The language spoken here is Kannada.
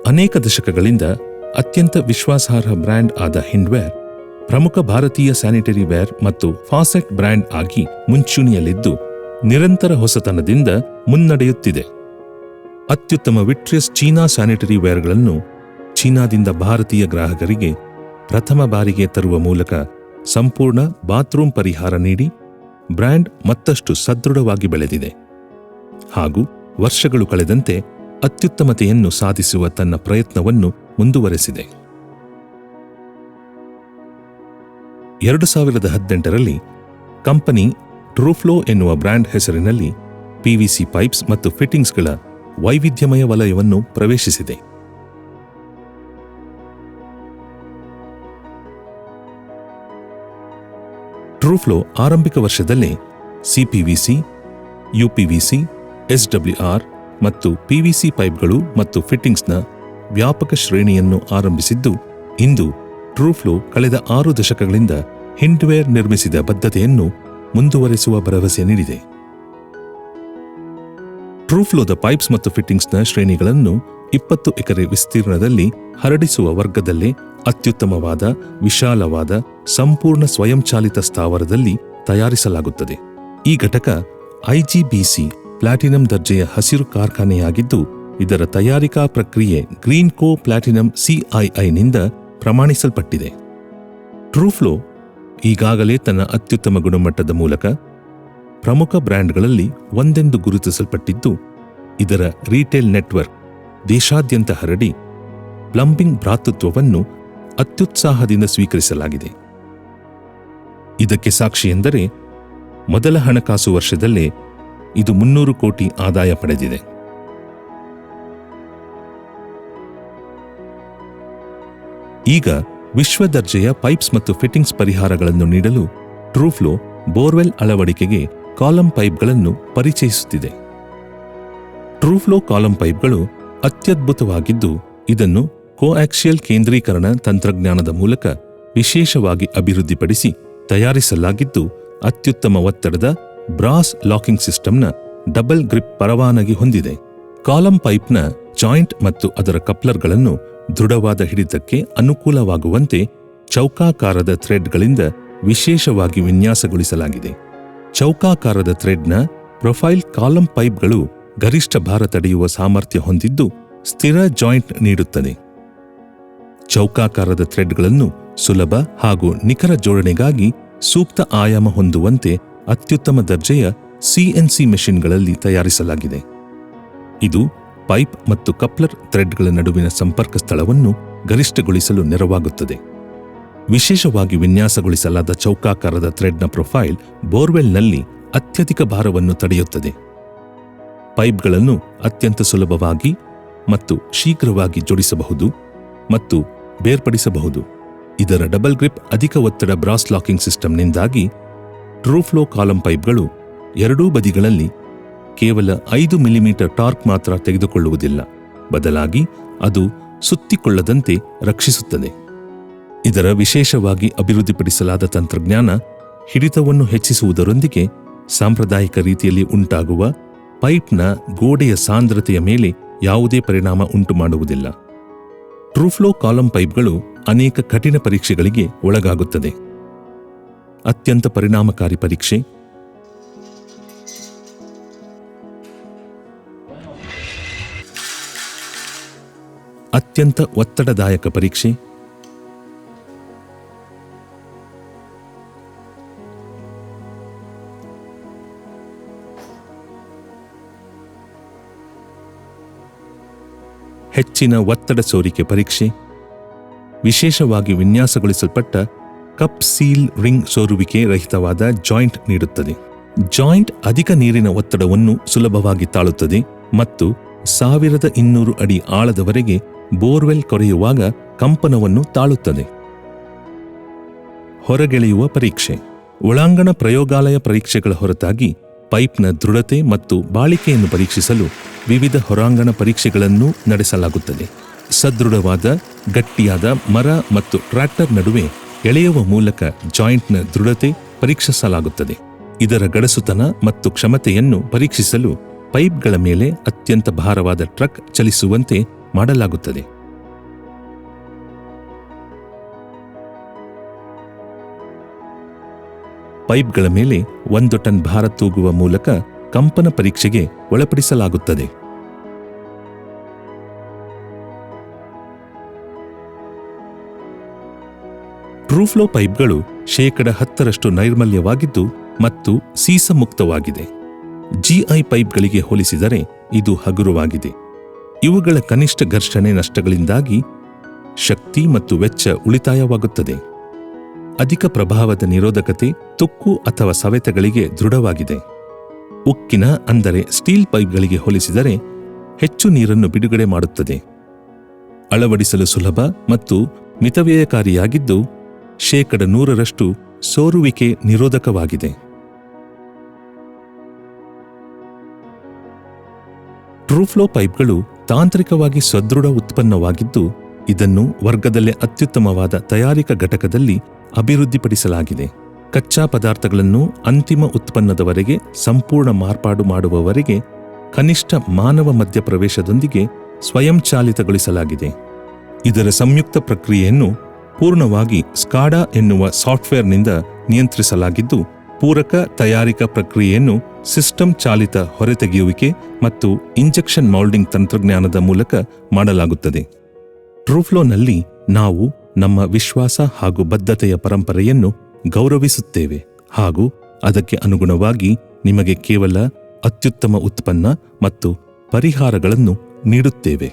ಅನೇಕ ದಶಕಗಳಿಂದ ಅತ್ಯಂತ ವಿಶ್ವಾಸಾರ್ಹ ಬ್ರ್ಯಾಂಡ್ ಆದ ಹಿಂಡ್ವೇರ್ ಪ್ರಮುಖ ಭಾರತೀಯ ಸ್ಯಾನಿಟರಿ ವೇರ್ ಮತ್ತು ಫಾಸೆಟ್ ಬ್ರ್ಯಾಂಡ್ ಆಗಿ ಮುಂಚೂಣಿಯಲ್ಲಿದ್ದು ನಿರಂತರ ಹೊಸತನದಿಂದ ಮುನ್ನಡೆಯುತ್ತಿದೆ. ಅತ್ಯುತ್ತಮ ವಿಟ್ರಿಯಸ್ ಚೀನಾ ಸ್ಯಾನಿಟರಿ ವೇರ್ಗಳನ್ನು ಚೀನಾದಿಂದ ಭಾರತೀಯ ಗ್ರಾಹಕರಿಗೆ ಪ್ರಥಮ ಬಾರಿಗೆ ತರುವ ಮೂಲಕ ಸಂಪೂರ್ಣ ಬಾತ್ರೂಮ್ ಪರಿಹಾರ ನೀಡಿ ಬ್ರ್ಯಾಂಡ್ ಮತ್ತಷ್ಟು ಸದೃಢವಾಗಿ ಬೆಳೆದಿದೆ ಹಾಗೂ ವರ್ಷಗಳು ಕಳೆದಂತೆ ಅತ್ಯುತ್ತಮತೆಯನ್ನು ಸಾಧಿಸುವ ತನ್ನ ಪ್ರಯತ್ನವನ್ನು ಮುಂದುವರೆಸಿದೆ. 2018ರಲ್ಲಿ ಕಂಪನಿ ಟ್ರೂಫ್ಲೋ ಎನ್ನುವ ಬ್ರ್ಯಾಂಡ್ ಹೆಸರಿನಲ್ಲಿ ಪಿವಿಸಿ ಪೈಪ್ಸ್ ಮತ್ತು ಫಿಟ್ಟಿಂಗ್ಸ್ಗಳ ವೈವಿಧ್ಯಮಯ ವಲಯವನ್ನು ಪ್ರವೇಶಿಸಿದೆ. ಟ್ರೂಫ್ಲೋ ಆರಂಭಿಕ ವರ್ಷದಲ್ಲೇ ಸಿಪಿವಿಸಿ, ಯುಪಿವಿಸಿ, ಎಸ್ಡಬ್ಲ್ಯೂಆರ್ ಮತ್ತು ಪಿವಿಸಿ ಪೈಪ್ಗಳು ಮತ್ತು ಫಿಟ್ಟಿಂಗ್ಸ್ನ ವ್ಯಾಪಕ ಶ್ರೇಣಿಯನ್ನು ಆರಂಭಿಸಿದ್ದು, ಇಂದು ಟ್ರೂಫ್ಲೋ ಕಳೆದ 6 ದಶಕಗಳಿಂದ ಹಿಂಡ್ವೇರ್ ನಿರ್ಮಿಸಿದ ಬದ್ಧತೆಯನ್ನು ಮುಂದುವರೆಸುವ ಭರವಸೆ ನೀಡಿದೆ. ಟ್ರೂಫ್ಲೋದ ಪೈಪ್ಸ್ ಮತ್ತು ಫಿಟ್ಟಿಂಗ್ಸ್ನ ಶ್ರೇಣಿಗಳನ್ನು 20 ಎಕರೆ ವಿಸ್ತೀರ್ಣದಲ್ಲಿ ಹರಡಿಸುವ ವರ್ಗದಲ್ಲೇ ಅತ್ಯುತ್ತಮವಾದ, ವಿಶಾಲವಾದ, ಸಂಪೂರ್ಣ ಸ್ವಯಂಚಾಲಿತ ಸ್ಥಾವರದಲ್ಲಿ ತಯಾರಿಸಲಾಗುತ್ತದೆ. ಈ ಘಟಕ ಐಜಿಬಿಸಿ ಪ್ಲಾಟಿನಂ ದರ್ಜೆಯ ಹಸಿರು ಕಾರ್ಖಾನೆಯಾಗಿದ್ದು, ಇದರ ತಯಾರಿಕಾ ಪ್ರಕ್ರಿಯೆ ಗ್ರೀನ್ ಕೋ ಪ್ಲಾಟಿನಂ ಸಿಐಐನಿಂದ ಪ್ರಮಾಣಿಸಲ್ಪಟ್ಟಿದೆ. ಟ್ರೂಫ್ಲೋ ಈಗಾಗಲೇ ತನ್ನ ಅತ್ಯುತ್ತಮ ಗುಣಮಟ್ಟದ ಮೂಲಕ ಪ್ರಮುಖ ಬ್ರ್ಯಾಂಡ್ಗಳಲ್ಲಿ ಒಂದೆಂದು ಗುರುತಿಸಲ್ಪಟ್ಟಿದ್ದು, ಇದರ ರಿಟೇಲ್ ನೆಟ್ವರ್ಕ್ ದೇಶಾದ್ಯಂತ ಹರಡಿ ಪ್ಲಂಬಿಂಗ್ ಭ್ರಾತೃತ್ವವನ್ನು ಅತ್ಯುತ್ಸಾಹದಿಂದ ಸ್ವೀಕರಿಸಲಾಗಿದೆ. ಇದಕ್ಕೆ ಸಾಕ್ಷಿಯೆಂದರೆ ಮೊದಲ ಹಣಕಾಸು ವರ್ಷದಲ್ಲೇ ಇದು 300 ಕೋಟಿ ಆದಾಯ ಪಡೆದಿದೆ. ಈಗ ವಿಶ್ವ ದರ್ಜೆಯ ಪೈಪ್ಸ್ ಮತ್ತು ಫಿಟ್ಟಿಂಗ್ಸ್ ಪರಿಹಾರಗಳನ್ನು ನೀಡಲು ಟ್ರೂಫ್ಲೋ ಬೋರ್ವೆಲ್ ಅಳವಡಿಕೆಗೆ ಕಾಲಮ್ ಪೈಪ್ಗಳನ್ನು ಪರಿಚಯಿಸುತ್ತಿದೆ. ಟ್ರೂಫ್ಲೋ ಕಾಲಮ್ ಪೈಪ್ಗಳು ಅತ್ಯದ್ಭುತವಾಗಿದ್ದು, ಇದನ್ನು ಕೋಆಕ್ಸಿಯಲ್ ಕೇಂದ್ರೀಕರಣ ತಂತ್ರಜ್ಞಾನದ ಮೂಲಕ ವಿಶೇಷವಾಗಿ ಅಭಿವೃದ್ಧಿಪಡಿಸಿ ತಯಾರಿಸಲಾಗಿದ್ದು, ಅತ್ಯುತ್ತಮ ಒತ್ತಡದ ಬ್ರಾಸ್ ಲಾಕಿಂಗ್ ಸಿಸ್ಟಮ್ನ ಡಬಲ್ ಗ್ರಿಪ್ ಪರವಾನಗಿ ಹೊಂದಿದೆ. ಕಾಲಮ್ ಪೈಪ್ನ ಜಾಯಿಂಟ್ ಮತ್ತು ಅದರ ಕಪ್ಲರ್ಗಳನ್ನು ದೃಢವಾದ ಹಿಡಿತಕ್ಕೆ ಅನುಕೂಲವಾಗುವಂತೆ ಚೌಕಾಕಾರದ ಥ್ರೆಡ್ಗಳಿಂದ ವಿಶೇಷವಾಗಿ ವಿನ್ಯಾಸಗೊಳಿಸಲಾಗಿದೆ. ಚೌಕಾಕಾರದ ಥ್ರೆಡ್ನ ಪ್ರೊಫೈಲ್ ಕಾಲಮ್ ಪೈಪ್ಗಳು ಗರಿಷ್ಠ ಭಾರ ತಡೆಯುವ ಸಾಮರ್ಥ್ಯ ಹೊಂದಿದ್ದು, ಸ್ಥಿರ ಜಾಯಿಂಟ್ ನೀಡುತ್ತದೆ. ಚೌಕಾಕಾರದ ಥ್ರೆಡ್ಗಳನ್ನು ಸುಲಭ ಹಾಗೂ ನಿಖರ ಜೋಡಣೆಗಾಗಿ ಸೂಕ್ತ ಆಯಾಮ ಹೊಂದುವಂತೆ ಅತ್ಯುತ್ತಮ ದರ್ಜೆಯ ಸಿಎನ್ಸಿ ಮೆಷಿನ್ಗಳಲ್ಲಿ ತಯಾರಿಸಲಾಗಿದೆ. ಇದು ಪೈಪ್ ಮತ್ತು ಕಪ್ಲರ್ ಥ್ರೆಡ್ಗಳ ನಡುವಿನ ಸಂಪರ್ಕ ಸ್ಥಳವನ್ನು ಗರಿಷ್ಠಗೊಳಿಸಲು ನೆರವಾಗುತ್ತದೆ. ವಿಶೇಷವಾಗಿ ವಿನ್ಯಾಸಗೊಳಿಸಲಾದ ಚೌಕಾಕಾರದ ಥ್ರೆಡ್ನ ಪ್ರೊಫೈಲ್ ಬೋರ್ವೆಲ್ನಲ್ಲಿ ಅತ್ಯಧಿಕ ಭಾರವನ್ನು ತಡೆಯುತ್ತದೆ. ಪೈಪ್ಗಳನ್ನು ಅತ್ಯಂತ ಸುಲಭವಾಗಿ ಮತ್ತು ಶೀಘ್ರವಾಗಿ ಜೋಡಿಸಬಹುದು ಮತ್ತು ಬೇರ್ಪಡಿಸಬಹುದು. ಇದರ ಡಬಲ್ ಗ್ರಿಪ್ ಅಧಿಕ ಒತ್ತಡ ಬ್ರಾಸ್ ಲಾಕಿಂಗ್ ಸಿಸ್ಟಮ್ನಿಂದಾಗಿ ಟ್ರೂಫ್ಲೋ ಕಾಲಮ್ ಪೈಪ್ಗಳು ಎರಡೂ ಬದಿಗಳಲ್ಲಿ ಕೇವಲ 5 ಮಿಲಿಮೀಟರ್ ಟಾರ್ಕ್ ಮಾತ್ರ ತೆಗೆದುಕೊಳ್ಳುವುದಿಲ್ಲ, ಬದಲಾಗಿ ಅದು ಸುತ್ತಿಕೊಳ್ಳದಂತೆ ರಕ್ಷಿಸುತ್ತದೆ. ಇದರ ವಿಶೇಷವಾಗಿ ಅಭಿವೃದ್ಧಿಪಡಿಸಲಾದ ತಂತ್ರಜ್ಞಾನ ಹಿಡಿತವನ್ನು ಹೆಚ್ಚಿಸುವುದರೊಂದಿಗೆ ಸಾಂಪ್ರದಾಯಿಕ ರೀತಿಯಲ್ಲಿ ಉಂಟಾಗುವ ಪೈಪ್ನ ಗೋಡೆಯ ಸಾಂದ್ರತೆಯ ಮೇಲೆ ಯಾವುದೇ ಪರಿಣಾಮ ಉಂಟುಮಾಡುವುದಿಲ್ಲ. ಟ್ರೂಫ್ಲೋ ಕಾಲಮ್ ಪೈಪ್ಗಳು ಅನೇಕ ಕಠಿಣ ಪರೀಕ್ಷೆಗಳಿಗೆ ಒಳಗಾಗುತ್ತದೆ. ಅತ್ಯಂತ ಪರಿಣಾಮಕಾರಿ ಪರೀಕ್ಷೆ, ಅತ್ಯಂತ ಒತ್ತಡದಾಯಕ ಪರೀಕ್ಷೆ, ಹೆಚ್ಚಿನ ಒತ್ತಡ ಸೋರಿಕೆ ಪರೀಕ್ಷೆ, ವಿಶೇಷವಾಗಿ ವಿನ್ಯಾಸಗೊಳಿಸಲ್ಪಟ್ಟ ಕಪ್ ಸೀಲ್ ರಿಂಗ್ ಸೋರುವಿಕೆ ರಹಿತವಾದ ಜಾಯಿಂಟ್ ನೀಡುತ್ತದೆ. ಜಾಯಿಂಟ್ ಅಧಿಕ ನೀರಿನ ಒತ್ತಡವನ್ನು ಸುಲಭವಾಗಿ ತಾಳುತ್ತದೆ ಮತ್ತು 1200 ಅಡಿ ಆಳದವರೆಗೆ ಬೋರ್ವೆಲ್ ಕೊರೆಯುವಾಗ ಕಂಪನವನ್ನು ತಾಳುತ್ತದೆ. ಹೊರಗೆಳೆಯುವ ಪರೀಕ್ಷೆ, ಒಳಾಂಗಣ ಪ್ರಯೋಗಾಲಯ ಪರೀಕ್ಷೆಗಳ ಹೊರತಾಗಿ ಪೈಪ್ನ ದೃಢತೆ ಮತ್ತು ಬಾಳಿಕೆಯನ್ನು ಪರೀಕ್ಷಿಸಲು ವಿವಿಧ ಹೊರಾಂಗಣ ಪರೀಕ್ಷೆಗಳನ್ನು ನಡೆಸಲಾಗುತ್ತದೆ. ಸದೃಢವಾದ ಗಟ್ಟಿಯಾದ ಮರ ಮತ್ತು ಟ್ರ್ಯಾಕ್ಟರ್ ನಡುವೆ ಎಳೆಯುವ ಮೂಲಕ ಜಾಯಿಂಟ್ನ ದೃಢತೆ ಪರೀಕ್ಷಿಸಲಾಗುತ್ತದೆ. ಇದರ ಗಡಸುತನ ಮತ್ತು ಕ್ಷಮತೆಯನ್ನು ಪರೀಕ್ಷಿಸಲು ಪೈಪ್ಗಳ ಮೇಲೆ ಅತ್ಯಂತ ಭಾರವಾದ ಟ್ರಕ್ ಚಲಿಸುವಂತೆ ಮಾಡಲಾಗುತ್ತದೆ. ಪೈಪ್ಗಳ ಮೇಲೆ 1 ಟನ್ ಭಾರ ತೂಗುವ ಮೂಲಕ ಕಂಪನ ಪರೀಕ್ಷೆಗೆ ಒಳಪಡಿಸಲಾಗುತ್ತದೆ. ಟ್ರೂಫ್ಲೋ ಪೈಪ್ಗಳು 10% ನೈರ್ಮಲ್ಯವಾಗಿದ್ದು ಮತ್ತು ಸೀಸ ಮುಕ್ತವಾಗಿದೆ. ಜಿಐ ಪೈಪ್ಗಳಿಗೆ ಹೋಲಿಸಿದರೆ ಇದು ಹಗುರವಾಗಿದೆ. ಇವುಗಳ ಕನಿಷ್ಠ ಘರ್ಷಣೆ ನಷ್ಟಗಳಿಂದಾಗಿ ಶಕ್ತಿ ಮತ್ತು ವೆಚ್ಚ ಉಳಿತಾಯವಾಗುತ್ತದೆ. ಅಧಿಕ ಪ್ರಭಾವದ ನಿರೋಧಕತೆ ತುಕ್ಕು ಅಥವಾ ಸವೆತಗಳಿಗೆ ದೃಢವಾಗಿದೆ. ಉಕ್ಕಿನ ಅಂದರೆ ಸ್ಟೀಲ್ ಪೈಪ್ಗಳಿಗೆ ಹೋಲಿಸಿದರೆ ಹೆಚ್ಚು ನೀರನ್ನು ಬಿಡುಗಡೆ ಮಾಡುತ್ತದೆ. ಅಳವಡಿಸಲು ಸುಲಭ ಮತ್ತು ಮಿತವ್ಯಯಕಾರಿಯಾಗಿದ್ದು 100% ಸೋರುವಿಕೆ ನಿರೋಧಕವಾಗಿದೆ. ಟ್ರೂಫ್ಲೋ ಪೈಪ್ಗಳು ತಾಂತ್ರಿಕವಾಗಿ ಸದೃಢ ಉತ್ಪನ್ನವಾಗಿದ್ದು ಇದನ್ನು ವರ್ಗದಲ್ಲೇ ಅತ್ಯುತ್ತಮವಾದ ತಯಾರಿಕಾ ಘಟಕದಲ್ಲಿ ಅಭಿವೃದ್ಧಿಪಡಿಸಲಾಗಿದೆ. ಕಚ್ಚಾ ಪದಾರ್ಥಗಳನ್ನು ಅಂತಿಮ ಉತ್ಪನ್ನದವರೆಗೆ ಸಂಪೂರ್ಣ ಮಾರ್ಪಾಡು ಮಾಡುವವರೆಗೆ ಕನಿಷ್ಠ ಮಾನವ ಮಧ್ಯಪ್ರವೇಶದೊಂದಿಗೆ ಸ್ವಯಂಚಾಲಿತಗೊಳಿಸಲಾಗಿದೆ. ಇದರ ಸಂಯುಕ್ತ ಪ್ರಕ್ರಿಯೆಯನ್ನು ಪೂರ್ಣವಾಗಿ ಸ್ಕಾಡಾ ಎನ್ನುವ ಸಾಫ್ಟ್ವೇರ್ನಿಂದ ನಿಯಂತ್ರಿಸಲಾಗಿದ್ದು, ಪೂರಕ ತಯಾರಿಕಾ ಪ್ರಕ್ರಿಯೆಯನ್ನು ಸಿಸ್ಟಮ್ ಚಾಲಿತ ಹೊರತೆಗೆಯುವಿಕೆ ಮತ್ತು ಇಂಜೆಕ್ಷನ್ ಮೌಲ್ಡಿಂಗ್ ತಂತ್ರಜ್ಞಾನದ ಮೂಲಕ ಮಾಡಲಾಗುತ್ತದೆ. ಟ್ರೂಫ್ಲೋನಲ್ಲಿ ನಾವು ನಮ್ಮ ವಿಶ್ವಾಸ ಹಾಗೂ ಬದ್ಧತೆಯ ಪರಂಪರೆಯನ್ನು ಗೌರವಿಸುತ್ತೇವೆ ಹಾಗೂ ಅದಕ್ಕೆ ಅನುಗುಣವಾಗಿ ನಿಮಗೆ ಕೇವಲ ಅತ್ಯುತ್ತಮ ಉತ್ಪನ್ನ ಮತ್ತು ಪರಿಹಾರಗಳನ್ನು ನೀಡುತ್ತೇವೆ.